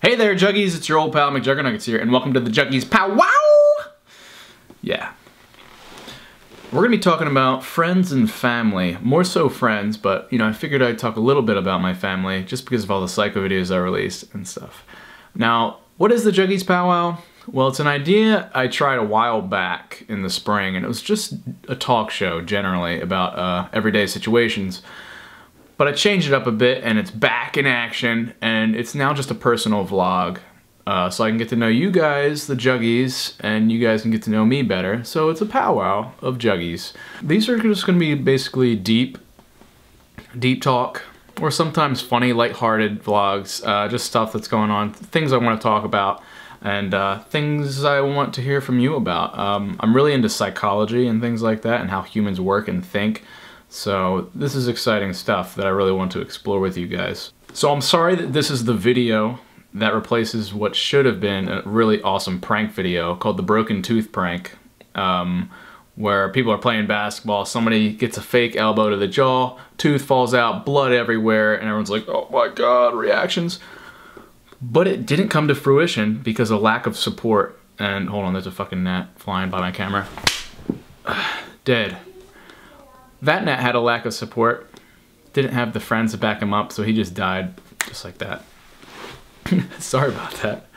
Hey there, Juggies, it's your old pal McJuggerNuggets here, and welcome to the Juggies Powwow! Yeah. We're gonna be talking about friends and family. More so friends, but, you know, I figured I'd talk a little bit about my family just because of all the psycho videos I released and stuff. Now, what is the Juggies Powwow? Well, it's an idea I tried a while back in the spring, and it was just a talk show, generally, about everyday situations. But I changed it up a bit, and it's back in action, and it's now just a personal vlog. So I can get to know you guys, the Juggies, and you guys can get to know me better. So it's a powwow of Juggies. These are just going to be basically deep talk, or sometimes funny, lighthearted vlogs. Just stuff that's going on, things I want to talk about, and things I want to hear from you about. I'm really into psychology and things like that, and how humans work and think. So this is exciting stuff that I really want to explore with you guys. So I'm sorry that this is the video that replaces what should have been a really awesome prank video called the broken tooth prank, where people are playing basketball, somebody gets a fake elbow to the jaw, tooth falls out, blood everywhere, and everyone's like, oh my god, reactions. But it didn't come to fruition because of lack of support. And hold on, there's a fucking gnat flying by my camera. Dead. That gnat had a lack of support, didn't have the friends to back him up, so he just died, just like that. Sorry about that.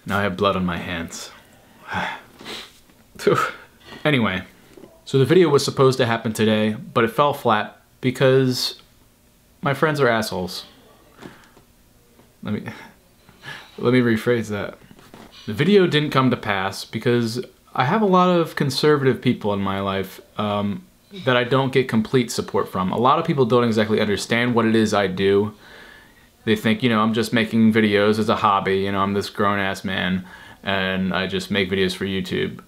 Now I have blood on my hands. Anyway, so the video was supposed to happen today, but it fell flat because my friends are assholes. Let me rephrase that. The video didn't come to pass because I have a lot of conservative people in my life that I don't get complete support from. A lot of people don't exactly understand what it is I do. They think, you know, I'm just making videos as a hobby, you know, I'm this grown-ass man, and I just make videos for YouTube.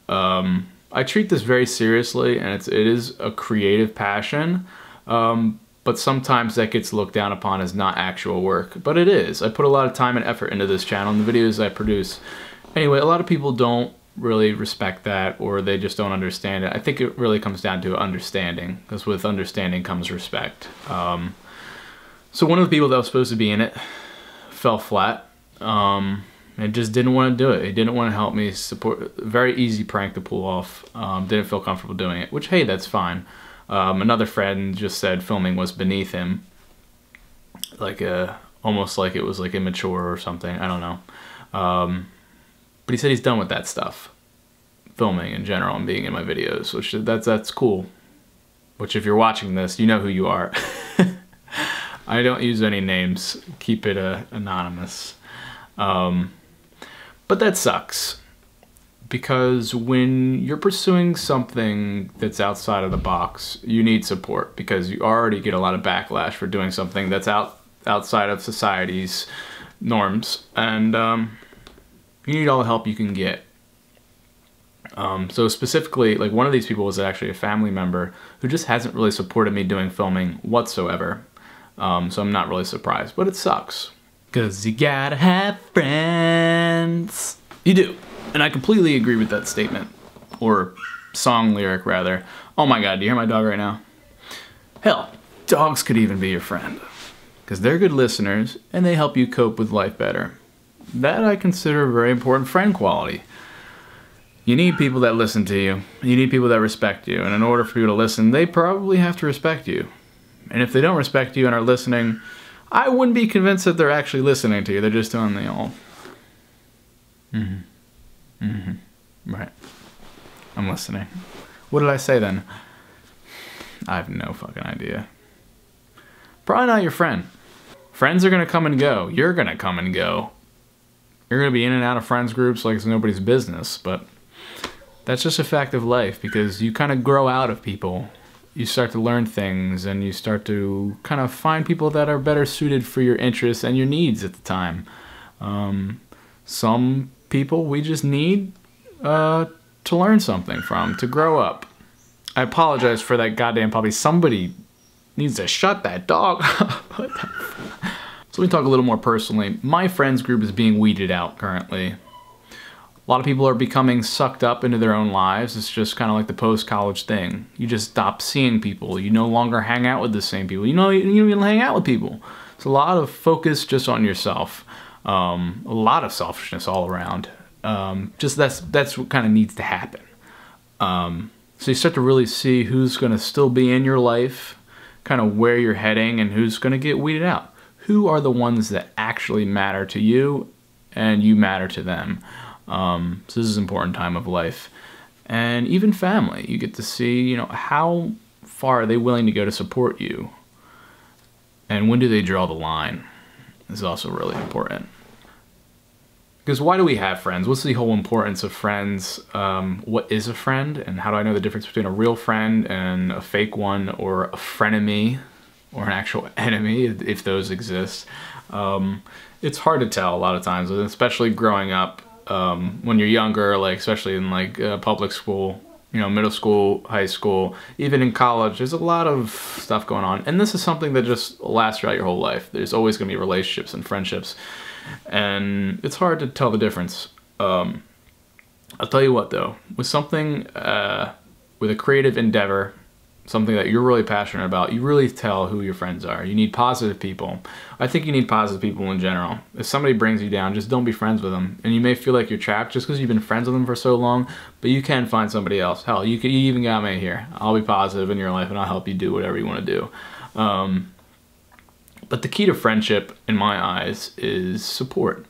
I treat this very seriously, and it is a creative passion, but sometimes that gets looked down upon as not actual work, but it is. I put a lot of time and effort into this channel and the videos I produce. Anyway, a lot of people don't really respect that, or they just don't understand it. I think it really comes down to understanding, because with understanding comes respect. So one of the people that was supposed to be in it fell flat. And just didn't want to do it. He didn't want to help me support. Very easy prank to pull off. Didn't feel comfortable doing it, which, hey, that's fine. Another friend just said filming was beneath him, like almost like it was like immature or something. I don't know. But he said he's done with that stuff, filming in general and being in my videos, which that's cool. Which, if you're watching this, you know who you are. I don't use any names. Keep it anonymous. But that sucks, because when you're pursuing something that's outside of the box, you need support, because you already get a lot of backlash for doing something that's outside of society's norms, and you need all the help you can get. So specifically, like, one of these people was actually a family member who just hasn't really supported me doing filming whatsoever. So I'm not really surprised, but it sucks. 'Cause you gotta have friends. You do. And I completely agree with that statement. Or song lyric, rather. Oh my god, do you hear my dog right now? Hell, dogs could even be your friend. 'Cause they're good listeners, and they help you cope with life better. That I consider a very important friend quality. You need people that listen to you. You need people that respect you. And in order for you to listen, they probably have to respect you. And if they don't respect you and are listening, I wouldn't be convinced that they're actually listening to you. They're just doing the old. Right. I'm listening. What did I say then? I have no fucking idea. Probably not your friend. Friends are gonna come and go. You're gonna come and go. You're gonna be in and out of friends groups like it's nobody's business, but that's just a fact of life, because you kind of grow out of people. You start to learn things, and you start to kind of find people that are better suited for your interests and your needs at the time. Some people we just need to learn something from, to grow up. I apologize for that goddamn puppy. Somebody needs to shut that dog up. So let me talk a little more personally. My friends group is being weeded out currently. A lot of people are becoming sucked up into their own lives. It's just kind of like the post-college thing. You just stop seeing people. You no longer hang out with the same people. You don't even hang out with people. It's a lot of focus just on yourself. A lot of selfishness all around. Just that's what kind of needs to happen. So you start to really see who's going to still be in your life, kind of where you're heading, and who's going to get weeded out. Who are the ones that actually matter to you and you matter to them? So this is an important time of life. And even family, you get to see, you know, how far are they willing to go to support you? And when do they draw the line? This is also really important. Because why do we have friends? What's the whole importance of friends? What is a friend? And how do I know the difference between a real friend and a fake one, or a frenemy, or an actual enemy, if those exist? It's hard to tell a lot of times, especially growing up when you're younger, like especially in like public school, you know, middle school, high school, even in college. There's a lot of stuff going on. And this is something that just lasts throughout your whole life. There's always going to be relationships and friendships. And it's hard to tell the difference. I'll tell you what though, with something, with a creative endeavor, something that you're really passionate about, you really tell who your friends are. You need positive people. I think you need positive people in general. If somebody brings you down, just don't be friends with them. And you may feel like you're trapped just because you've been friends with them for so long, but you can find somebody else. Hell, you even got me here. I'll be positive in your life and I'll help you do whatever you want to do. But the key to friendship, in my eyes, is support.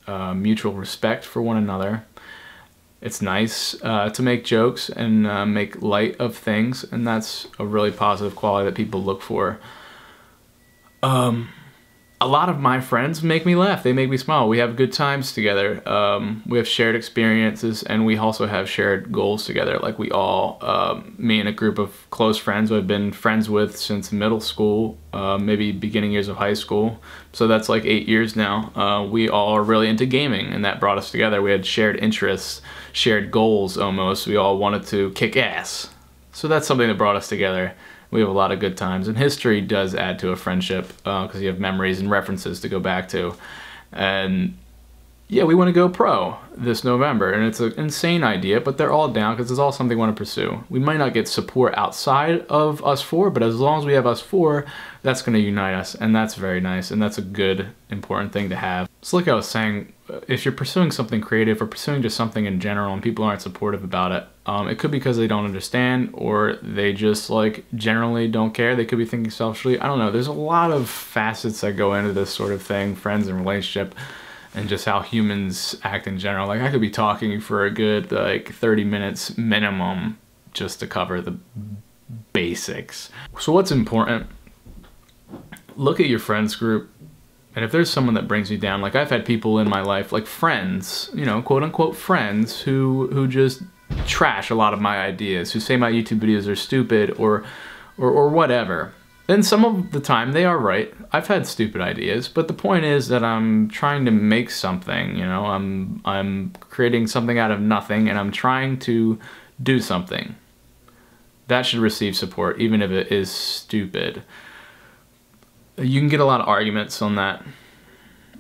Mutual respect for one another. It's nice to make jokes and make light of things, and that's a really positive quality that people look for. A lot of my friends make me laugh. They make me smile. We have good times together. We have shared experiences, and we also have shared goals together. Like we all, me and a group of close friends who I've been friends with since middle school, maybe beginning years of high school. So that's like 8 years now. We all are really into gaming, and that brought us together. We had shared interests, shared goals almost. We all wanted to kick ass. So that's something that brought us together. We have a lot of good times, and history does add to a friendship because you have memories and references to go back to. And yeah, we want to go pro this November, and it's an insane idea, but they're all down because it's all something we want to pursue. We might not get support outside of us four, but as long as we have us four, that's going to unite us, and that's very nice, and that's a good, important thing to have. So like I was saying, if you're pursuing something creative or pursuing just something in general and people aren't supportive about it, it could be because they don't understand, or they just like generally don't care. They could be thinking selfishly. I don't know. There's a lot of facets that go into this sort of thing, friends and relationship, and just how humans act in general. Like I could be talking for a good like 30 minutes minimum just to cover the basics. So what's important? Look at your friends group. And if there's someone that brings you down, like I've had people in my life, like friends, you know, quote unquote friends, who just trash a lot of my ideas, who say my YouTube videos are stupid or whatever. And some of the time they are right. I've had stupid ideas, but the point is that I'm trying to make something, you know, I'm creating something out of nothing, and I'm trying to do something. That should receive support, even if it is stupid. You can get a lot of arguments on that.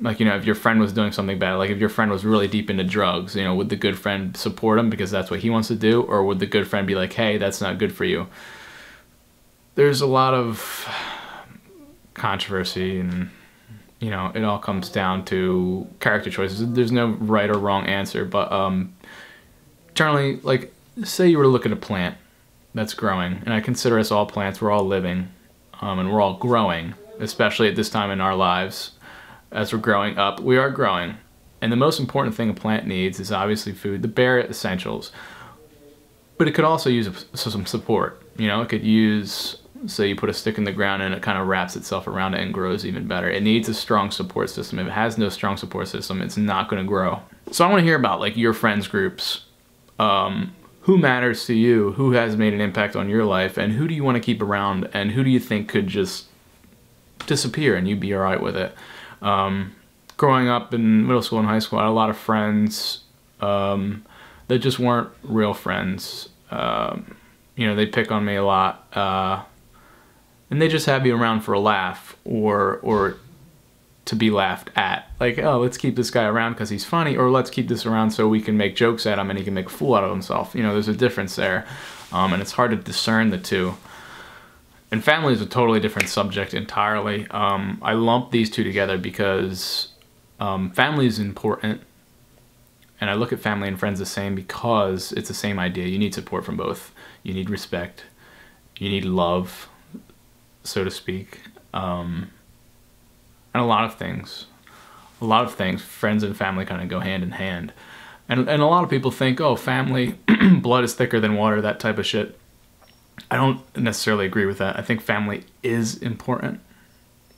Like, you know, if your friend was doing something bad, like if your friend was really deep into drugs, you know, would the good friend support him because that's what he wants to do? Or would the good friend be like, hey, that's not good for you? There's a lot of controversy, and, you know, it all comes down to character choices. There's no right or wrong answer, but generally, like, say you were to look at a plant that's growing, and I consider us all plants, we're all living, and we're all growing. Especially at this time in our lives, as we're growing up, we are growing. And the most important thing a plant needs is obviously food, the bare essentials. But it could also use some support. You know, it could use, say you put a stick in the ground and it kind of wraps itself around it and grows even better. It needs a strong support system. If it has no strong support system, it's not going to grow. So I want to hear about like your friends groups. Who matters to you? Who has made an impact on your life? And who do you want to keep around? And who do you think could just disappear and you'd be all right with it? Growing up in middle school and high school, I had a lot of friends that just weren't real friends. You know, they pick on me a lot, and they just had me around for a laugh or to be laughed at. Like, oh, let's keep this guy around because he's funny, or let's keep this around so we can make jokes at him and he can make a fool out of himself. You know, there's a difference there, and it's hard to discern the two. And family is a totally different subject entirely. I lump these two together because Family is important, and I look at family and friends the same because it's the same idea. You need support from both. You need respect. You need love, so to speak. And a lot of things. Friends and family kind of go hand in hand. And a lot of people think, oh, family, blood is thicker than water, that type of shit. I don't necessarily agree with that. I think family is important,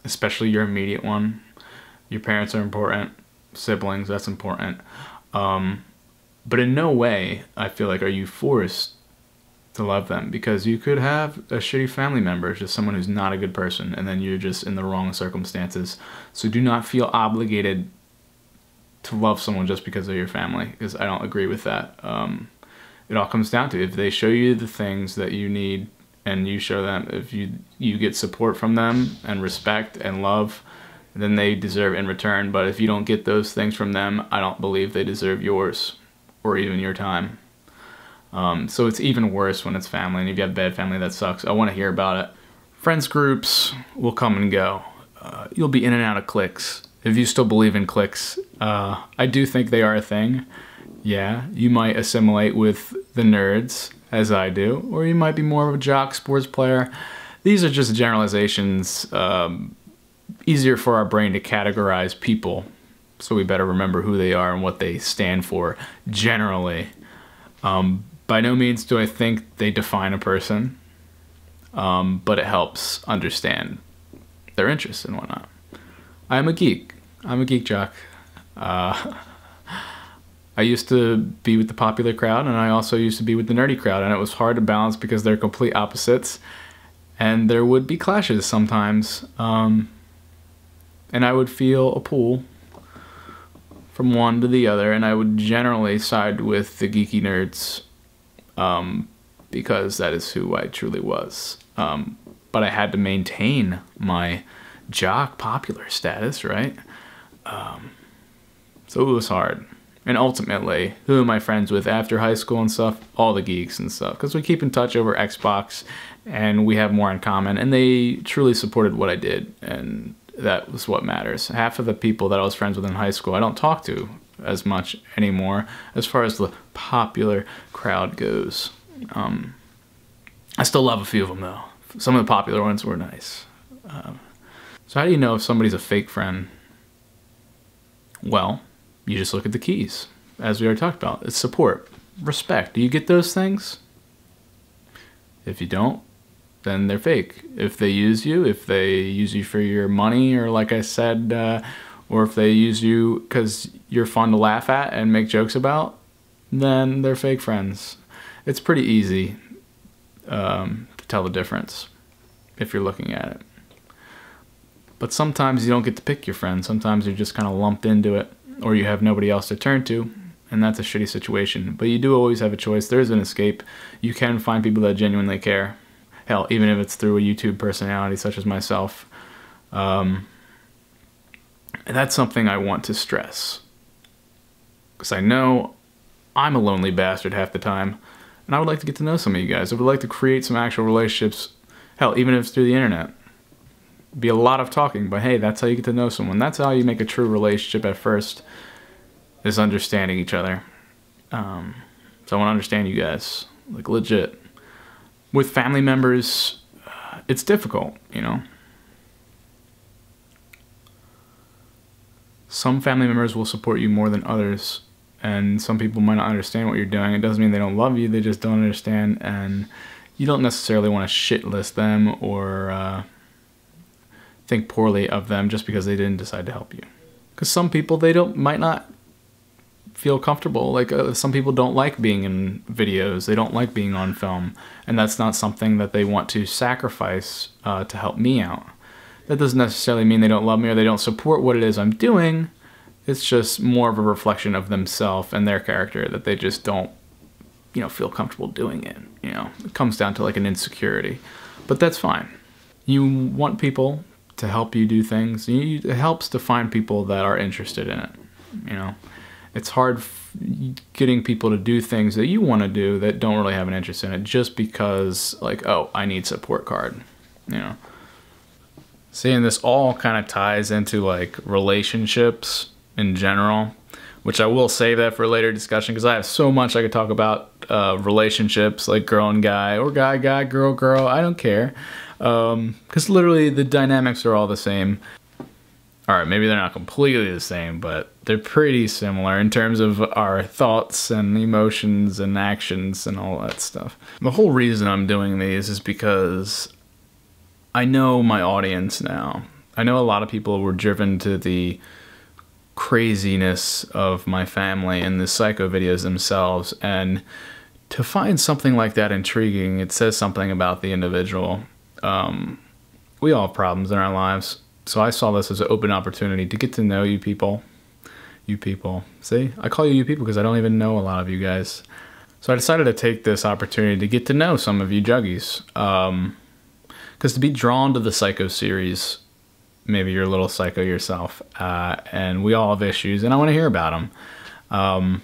especially your immediate one. Your parents are important. Siblings, that's important. But in no way, I feel like, are you forced to love them, because you could have a shitty family member, just someone who's not a good person, and then you're just in the wrong circumstances. So do not feel obligated to love someone just because of your family, because I don't agree with that. It all comes down to, if they show you the things that you need and you show them, if you get support from them and respect and love, then they deserve in return. But if you don't get those things from them, I don't believe they deserve yours or even your time. So it's even worse when it's family, and if you have bad family, that sucks. I want to hear about it. Friends groups will come and go. You'll be in and out of cliques. If you still believe in cliques, I do think they are a thing. Yeah, you might assimilate with the nerds, as I do, or you might be more of a jock sports player. These are just generalizations, easier for our brain to categorize people, so we better remember who they are and what they stand for, generally. By no means do I think they define a person, but it helps understand their interests and whatnot. I'm a geek. I'm a geek jock. I used to be with the popular crowd, and I also used to be with the nerdy crowd, and it was hard to balance because they're complete opposites, and there would be clashes sometimes, and I would feel a pull from one to the other, and I would generally side with the geeky nerds, because that is who I truly was. But I had to maintain my jock popular status, right? So it was hard. And ultimately, who am I friends with after high school and stuff? All the geeks and stuff. Because we keep in touch over Xbox, and we have more in common. And they truly supported what I did, and that was what matters. Half of the people that I was friends with in high school, I don't talk to as much anymore as far as the popular crowd goes. I still love a few of them, though. Some of the popular ones were nice. So how do you know if somebody's a fake friend? Well, you just look at the keys, as we already talked about. It's support, respect. Do you get those things? If you don't, then they're fake. If they use you for your money, or like I said, or if they use you because you're fun to laugh at and make jokes about, then they're fake friends. It's pretty easy to tell the difference if you're looking at it. But sometimes you don't get to pick your friends. Sometimes you're just kind of lumped into it, or you have nobody else to turn to, and that's a shitty situation. But you do always have a choice. There is an escape. You can find people that genuinely care. Hell, even if it's through a YouTube personality such as myself. And that's something I want to stress, because I know I'm a lonely bastard half the time, and I would like to get to know some of you guys. I would like to create some actual relationships. Hell, even if it's through the internet. Be a lot of talking, but hey, that's how you get to know someone. That's how you make a true relationship at first, is understanding each other. So I want to understand you guys, like legit. With family members, it's difficult, you know. Some family members will support you more than others, and some people might not understand what you're doing. It doesn't mean they don't love you, they just don't understand, and you don't necessarily want to shit list them or think poorly of them just because they didn't decide to help you. Because some people, might not feel comfortable. Like some people don't like being in videos, they don't like being on film, and that's not something that they want to sacrifice to help me out. That doesn't necessarily mean they don't love me or they don't support what it is I'm doing. It's just more of a reflection of themselves and their character, that they just don't, you know, feel comfortable doing it. You know, it comes down to like an insecurity, but that's fine. You want people to help you do things. It helps to find people that are interested in it. You know, it's hard getting people to do things that you want to do that don't really have an interest in it, just because, like, oh, I need support card, you know. Seeing this all kind of ties into like relationships in general, which I will save that for a later discussion because I have so much I could talk about relationships, like girl and guy, or guy, guy, girl, girl. I don't care. Because literally the dynamics are all the same. Alright, maybe they're not completely the same, but they're pretty similar in terms of our thoughts and emotions and actions and all that stuff. The whole reason I'm doing these is because I know my audience now. I know a lot of people were driven to the craziness of my family and the psycho videos themselves, and to find something like that intriguing, it says something about the individual. We all have problems in our lives, so I saw this as an open opportunity to get to know you people. You people. See? I call you people because I don't even know a lot of you guys. So I decided to take this opportunity to get to know some of you Juggies. Because to be drawn to the Psycho series, maybe you're a little psycho yourself, and we all have issues, and I want to hear about them.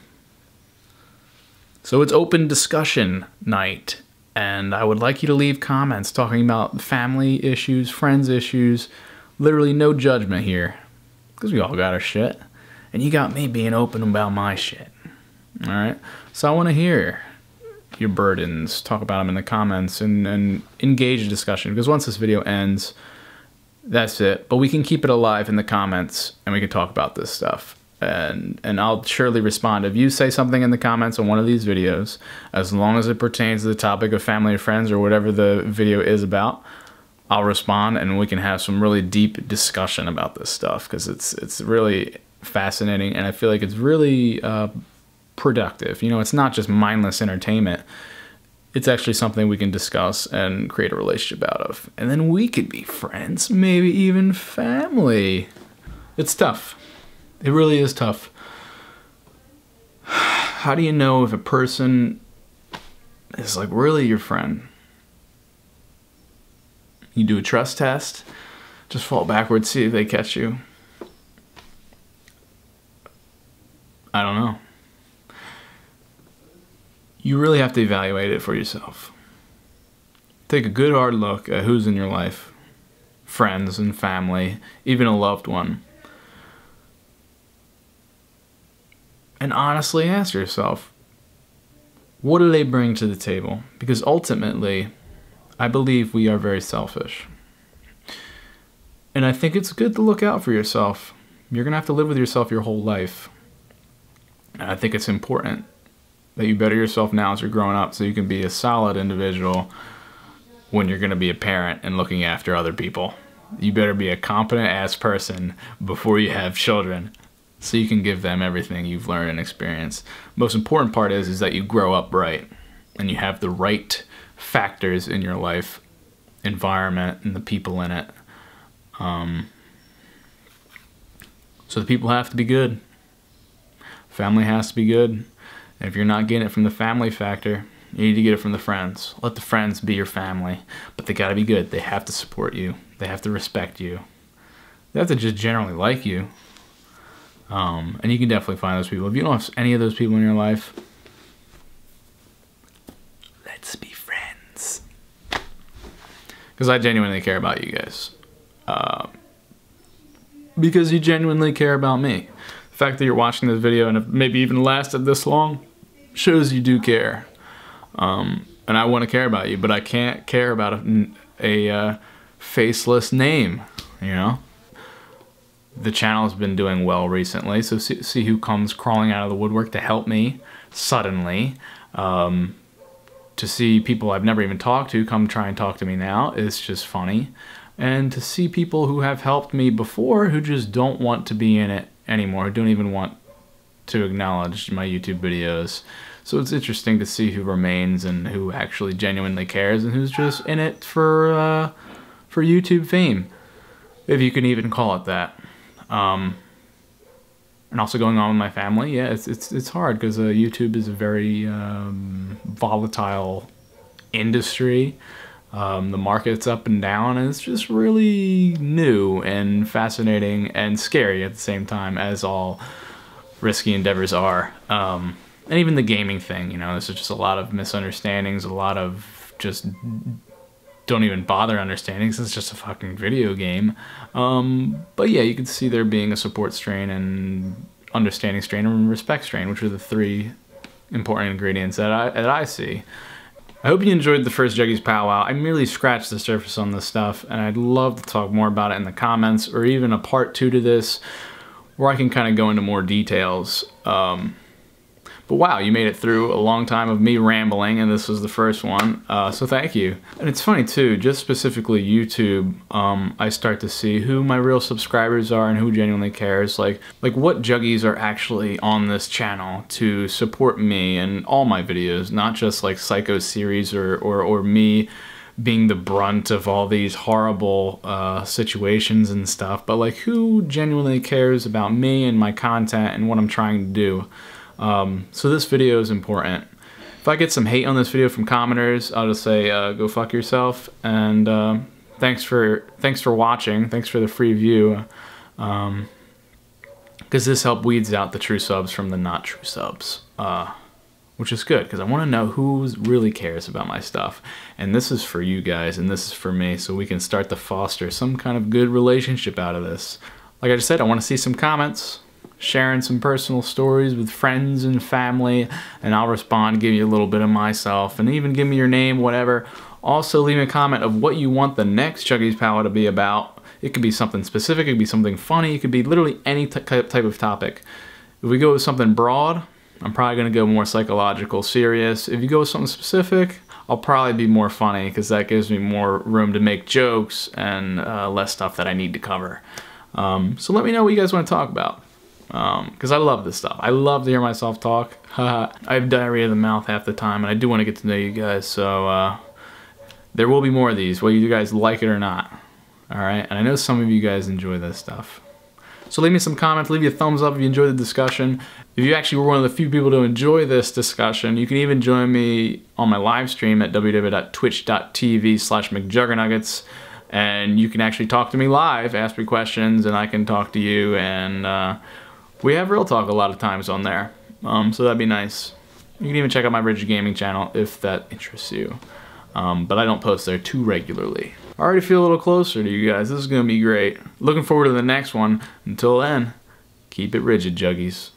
So it's open discussion night. And I would like you to leave comments talking about family issues, friends issues, literally no judgment here. Because we all got our shit. And you got me being open about my shit. Alright? So I want to hear your burdens. Talk about them in the comments and engage in discussion. Because once this video ends, that's it. But we can keep it alive in the comments and we can talk about this stuff. And I'll surely respond if you say something in the comments on one of these videos, as long as it pertains to the topic of family and friends or whatever the video is about. I'll respond and we can have some really deep discussion about this stuff because it's really fascinating and I feel like it's really productive. You know, it's not just mindless entertainment. It's actually something we can discuss and create a relationship out of. And then we could be friends, maybe even family. It's tough. It really is tough. How do you know if a person is like really your friend? You do a trust test, just fall backwards, see if they catch you. I don't know. You really have to evaluate it for yourself. Take a good hard look at who's in your life. Friends and family, even a loved one. And honestly ask yourself, what do they bring to the table? Because ultimately, I believe we are very selfish. And I think it's good to look out for yourself. You're going to have to live with yourself your whole life. And I think it's important that you better yourself now as you're growing up so you can be a solid individual when you're going to be a parent and looking after other people. You better be a competent ass person before you have children, so you can give them everything you've learned and experienced. Most important part is that you grow up right and you have the right factors in your life, environment, and the people in it. So the people have to be good. Family has to be good. And if you're not getting it from the family factor, you need to get it from the friends. Let the friends be your family, but they gotta be good. They have to support you. They have to respect you. They have to just generally like you. And you can definitely find those people. If you don't have any of those people in your life, let's be friends. Because I genuinely care about you guys. Because you genuinely care about me. The fact that you're watching this video and have maybe even lasted this long shows you do care. And I want to care about you, but I can't care about a faceless name, you know? The channel has been doing well recently, so see who comes crawling out of the woodwork to help me suddenly. To see people I've never even talked to come try and talk to me now is just funny. And to see people who have helped me before who just don't want to be in it anymore, who don't even want to acknowledge my YouTube videos. So it's interesting to see who remains and who actually genuinely cares and who's just in it for YouTube fame, if you can even call it that. And also going on with my family, yeah, it's hard because YouTube is a very volatile industry. The market's up and down, and it's just really new and fascinating and scary at the same time, as all risky endeavors are. And even the gaming thing, you know, there's just a lot of misunderstandings, a lot of just don't even bother understanding since it's just a fucking video game. But yeah, you can see there being a support strain and understanding strain and respect strain, which are the 3 important ingredients that I see. I hope you enjoyed the first Juggies Powwow. I merely scratched the surface on this stuff, and I'd love to talk more about it in the comments, or even a part 2 to this, where I can kind of go into more details. But wow, you made it through a long time of me rambling, and this was the first one, so thank you. And it's funny too, just specifically YouTube, I start to see who my real subscribers are and who genuinely cares, like what Juggies are actually on this channel to support me and all my videos, not just like Psycho series or me being the brunt of all these horrible situations and stuff, but like who genuinely cares about me and my content and what I'm trying to do. So this video is important. If I get some hate on this video from commenters, I'll just say go fuck yourself, and thanks for watching, thanks for the free view, because this helps weeds out the true subs from the not true subs, which is good because I want to know who really cares about my stuff, and this is for you guys and this is for me, so we can start to foster some kind of good relationship out of this. Like I just said, I want to see some comments, sharing some personal stories with friends and family, and I'll respond, give you a little bit of myself, and even give me your name, whatever. Also leave me a comment of what you want the next Juggies Powwow to be about. It could be something specific, it could be something funny, it could be literally any type of topic. If we go with something broad, I'm probably going to go more psychological, serious. If you go with something specific, I'll probably be more funny, because that gives me more room to make jokes and less stuff that I need to cover. So let me know what you guys want to talk about. Because I love this stuff. I love to hear myself talk. I have diarrhea of the mouth half the time, and I do want to get to know you guys, so there will be more of these, whether you guys like it or not. Alright, and I know some of you guys enjoy this stuff. So leave me some comments, leave me a thumbs up if you enjoyed the discussion. If you actually were one of the few people to enjoy this discussion, you can even join me on my live stream at www.twitch.tv/McJuggerNuggets. And you can actually talk to me live, ask me questions, and I can talk to you, and we have real talk a lot of times on there, so that'd be nice. You can even check out my RiDGiD Gaming channel if that interests you, but I don't post there too regularly. I already feel a little closer to you guys. This is going to be great. Looking forward to the next one. Until then, keep it rigid, Juggies.